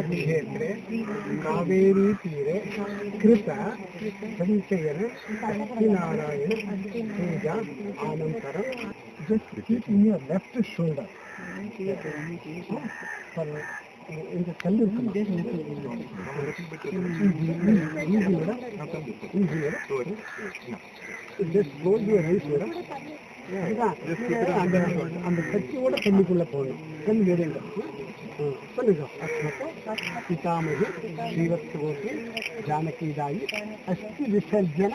ಕ್ಷೇತ್ರೆ ಕಾವೇರಿ ತೀರೆ ಕೃತ ಸಂಚಯನ ಅಶ್ವಿನಾರಾಯಣ ಪೂಜಾ ಅನಂತರ just keep in your left shoulder in the center just close your eyes அந்த கட்சியோட கண்ணுக்குள்ள போகணும் கண் வேறுங்க சொல்லுங்க पितामही श्रीवत्सगोत्री जानकीदायि अस्थि विसर्जन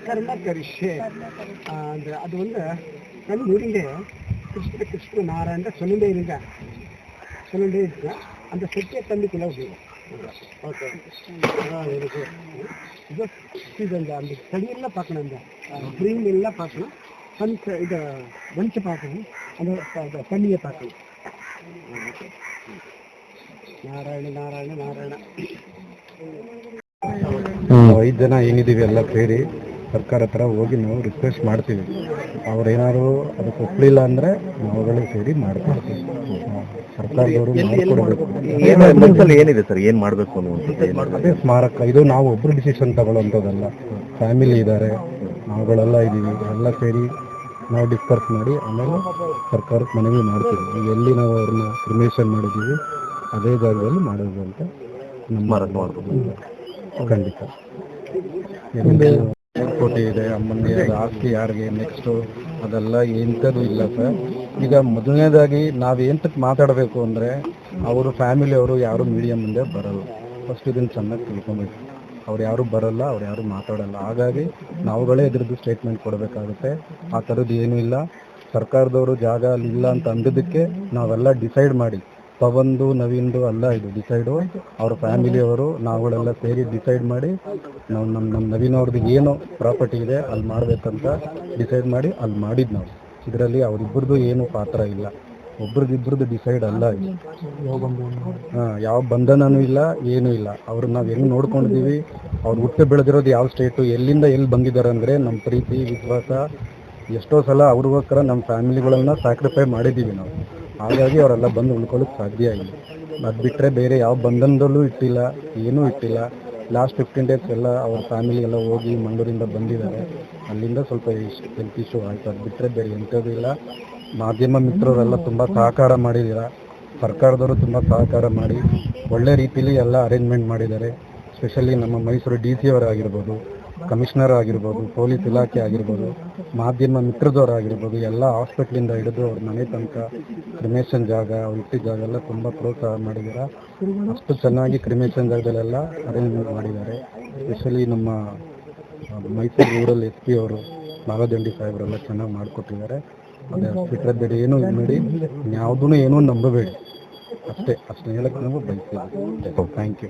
कर्म करिष्ये ಅಂದ್ರೆ ಅದು ಒಂದು கண் மூடிங்க கிருஷ்ண கிருஷ்ண நாராயண சொல்லிட்டே இருங்க அந்த சத்திய கண்ணுக்குள்ள போகும் ஓகே இது அந்த செடியெல்லாம் பார்க்கணும் இந்த கிரீன் எல்லாம் பார்க்கணும் கண் இதை வெளிச்சு பார்க்கணும் அந்த தண்ணியை பார்க்கணும் ನಾರಾಯಣ ನಾರಾಯಣ ನಾರಾಯಣ 5 ಜನ ಏನಿದ್ದೀವಿ ಎಲ್ಲ ಸೇರಿ ಸರ್ಕಾರ ಹತ್ರ ಹೋಗಿ ನಾವು ರಿಕ್ವೆಸ್ಟ್ ಮಾಡ್ತೀವಿ. ಅವ್ರೇನಾದ್ರು ಅದಕ್ಕೆ ಒಪ್ಪಲಿಲ್ಲ ಅಂದರೆ ನಾವುಗಳೇ ಸೇರಿ ಮಾಡ್ಕೊಡ್ತೀವಿ. ಸರ್ಕಾರದವರು ಏನಿದೆ ಸರ್, ಏನು ಮಾಡಬೇಕು ಅನ್ನುವಂಥದ್ದು? ಅದೇ ಸ್ಮಾರಕ, ಇದು ನಾವು ಒಬ್ಬರು ಡಿಸಿಷನ್ ತಗೊಳ್ಳೋಂಥದ್ದಲ್ಲ. ಫ್ಯಾಮಿಲಿ ಇದ್ದಾರೆ, ನಾವುಗಳೆಲ್ಲ ಇದ್ದೀವಿ, ಎಲ್ಲ ಸೇರಿ ನಾವು ಡಿಸ್ಕಸ್ ಮಾಡಿ ಆಮೇಲೆ ಸರ್ಕಾರಕ್ಕೆ ಮನವಿ ಮಾಡ್ತೀವಿ. ಎಲ್ಲಿ ನಾವು ಅವ್ರನ್ನ ಕ್ರಿಮೇಷನ್ ಮಾಡಿದ್ದೀವಿ ಅದೇ ಜಾಗದಲ್ಲಿ ಮಾಡೋದು ಅಂತ ನಮ್ಮ ಖಂಡಿತ. ಕೋಟೆ ಇದೆ, ಅಮ್ಮನಿಗೆ ಆಸ್ತಿ ಯಾರಿಗೆ ನೆಕ್ಸ್ಟು ಅದೆಲ್ಲ ಎಂಥದ್ದು ಇಲ್ಲ ಸರ್. ಈಗ ಮೊದಲನೇದಾಗಿ ನಾವು ಎಂತಕ್ಕೆ ಮಾತಾಡಬೇಕು ಅಂದರೆ ಅವರು ಫ್ಯಾಮಿಲಿಯವರು ಯಾರು ಮೀಡಿಯಾ ಮುಂದೆ ಬರಲ್ಲ. ಫಸ್ಟ್ ಇದನ್ನು ಚೆನ್ನಾಗಿ ತಿಳ್ಕೊಬೇಕು. ಅವ್ರು ಯಾರು ಬರಲ್ಲ, ಅವ್ರು ಯಾರು ಮಾತಾಡಲ್ಲ. ಹಾಗಾಗಿ ನಾವುಗಳೇ ಇದ್ರದ್ದು ಸ್ಟೇಟ್ಮೆಂಟ್ ಕೊಡಬೇಕಾಗುತ್ತೆ. ಆ ಥರದ್ದು ಏನೂ ಇಲ್ಲ. ಸರ್ಕಾರದವರು ಜಾಗ ಅಲ್ಲಿ ಇಲ್ಲ ಅಂತ ಅಂದಿದ್ದಕ್ಕೆ ನಾವೆಲ್ಲ ಡಿಸೈಡ್ ಮಾಡಿ, ಪವನ್ದು ನವೀನ್ದು ಅಲ್ಲ ಇದು ಡಿಸೈಡು, ಅವ್ರ ಫ್ಯಾಮಿಲಿಯವರು ನಾವುಗಳೆಲ್ಲ ಸೇರಿ ಡಿಸೈಡ್ ಮಾಡಿ ನಾವು ನಮ್ಮ ನವೀನ್ ಅವ್ರದ್ದು ಏನು ಪ್ರಾಪರ್ಟಿ ಇದೆ ಅಲ್ಲಿ ಮಾಡಬೇಕಂತ ಡಿಸೈಡ್ ಮಾಡಿ ಅಲ್ಲಿ ಮಾಡಿದ್ದು ನಾವು. ಇದರಲ್ಲಿ ಅವರಿಬ್ಬರದು ಏನು ಪಾತ್ರ ಇಲ್ಲ, ಒಬ್ರದ್ದು ಡಿಸೈಡ್ ಅಲ್ಲ ಇದು. ಯಾವ ಬಂಧನನೂ ಇಲ್ಲ, ಏನೂ ಇಲ್ಲ. ಅವ್ರು ನಾವು ಹೆಂಗೆ ನೋಡ್ಕೊಂಡಿದ್ದೀವಿ, ಅವ್ರು ಹುಟ್ಟು ಬೆಳೆದಿರೋದು ಯಾವ ಸ್ಟೇಟು, ಎಲ್ಲಿಂದ ಎಲ್ಲಿ ಬಂದಿದ್ದಾರೆ ಅಂದರೆ ನಮ್ಮ ಪ್ರೀತಿ ವಿಶ್ವಾಸ ಎಷ್ಟೋ ಸಲ ಅವ್ರಿಗೋಸ್ಕರ ನಮ್ಮ ಫ್ಯಾಮಿಲಿಗಳನ್ನ ಸ್ಯಾಕ್ರಿಫೈ ಮಾಡಿದ್ದೀವಿ ನಾವು. ಹಾಗಾಗಿ ಅವರೆಲ್ಲ ಬಂದು ಉಳ್ಕೊಳ್ಳೋಕ್ಕೆ ಸಾಧ್ಯ ಇಲ್ಲ. ಅದು ಬಿಟ್ಟರೆ ಬೇರೆ ಯಾವ ಬಂಧನದಲ್ಲೂ ಇಟ್ಟಿಲ್ಲ, ಏನೂ ಇಟ್ಟಿಲ್ಲ. ಲಾಸ್ಟ್ 15 days ಎಲ್ಲ ಅವ್ರ ಫ್ಯಾಮಿಲಿ ಎಲ್ಲ ಹೋಗಿ ಮಂಗಳೂರಿಂದ ಬಂದಿದ್ದಾರೆ. ಅಲ್ಲಿಂದ ಸ್ವಲ್ಪ ಹೆಲ್ತ್ ಇಶ್ಯೂ ಆಯಿತು. ಅದು ಬಿಟ್ಟರೆ ಬೇರೆ ಎಂಥದ್ದು ಇಲ್ಲ. ಮಾಧ್ಯಮ ಮಿತ್ರರೆಲ್ಲ ತುಂಬ ಸಹಕಾರ ಮಾಡಿದ್ದೀರ, ಸರ್ಕಾರದವರು ತುಂಬ ಸಹಕಾರ ಮಾಡಿ ಒಳ್ಳೆ ರೀತಿಯಲ್ಲಿ ಎಲ್ಲ ಅರೇಂಜ್ಮೆಂಟ್ ಮಾಡಿದ್ದಾರೆ. ಸ್ಪೆಷಲಿ ನಮ್ಮ ಮೈಸೂರು DC ಅವರಾಗಿರ್ಬೋದು, ಕಮಿಷನರ್ ಆಗಿರ್ಬೋದು, ಪೊಲೀಸ್ ಇಲಾಖೆ ಆಗಿರ್ಬೋದು, ಮಾಧ್ಯಮ ಮಿತ್ರದವರಾಗಿರ್ಬೋದು, ಎಲ್ಲ ಹಾಸ್ಪಿಟ್ಲಿಂದ ಹಿಡಿದು ಅವ್ರ ಮನೆ ತನಕ ಕ್ರಿಮೇಷನ್ ಜಾಗ, ಅವ್ರು ಇಟ್ಟಿದ್ದ ಜಾಗ ಎಲ್ಲ ತುಂಬ ಪ್ರೋತ್ಸಾಹ ಮಾಡಿದ್ದಾರೆ. ಅಷ್ಟು ಚೆನ್ನಾಗಿ ಕ್ರಿಮೇಷನ್ ಜಾಗದಲ್ಲೆಲ್ಲ ಅರೇಂಜ್ಮೆಂಟ್ ಮಾಡಿದ್ದಾರೆ. ಸ್ಪೆಷಲಿ ನಮ್ಮ ಮೈಸೂರು ರೂರಲ್ SP ಅವರು ನಾಗದಂಡಿ ಸಾಹೇಬರೆಲ್ಲ ಚೆನ್ನಾಗಿ ಮಾಡಿಕೊಟ್ಟಿದ್ದಾರೆ. ಅದೇ ಬಿಟ್ಟರೆ ಬೇರೆ ಏನೂ ನೋಡಿ ಯಾವುದೂ ಏನೂ ನಂಬಬೇಡಿ, ಅಷ್ಟೇ ಹೇಳಕ್ಕೆ ನಾವು ಬಯಸ್ತೀವಿ. Thank you.